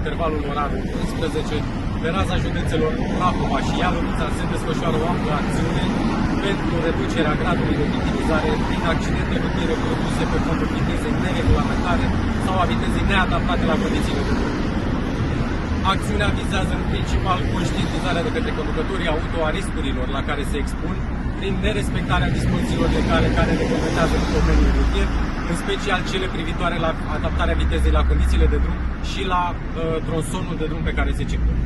intervalul orar 11, pe raza județelor Prahova și Ialomița se desfășoară o amplă acțiune pentru reducerea gradului de victimizare prin accidente rutiere produse pe fondul vitezei neregulamentare sau a vitezei neadaptate la condițiile de drum. Acțiunea vizează în principal conștientizarea de către conducătorii auto a riscurilor la care se expun prin nerespectarea dispozițiilor legale care reglementează domeniul rutier, în special cele privitoare la adaptarea vitezei la condițiile de drum și la tronsonul de drum pe care se circulă.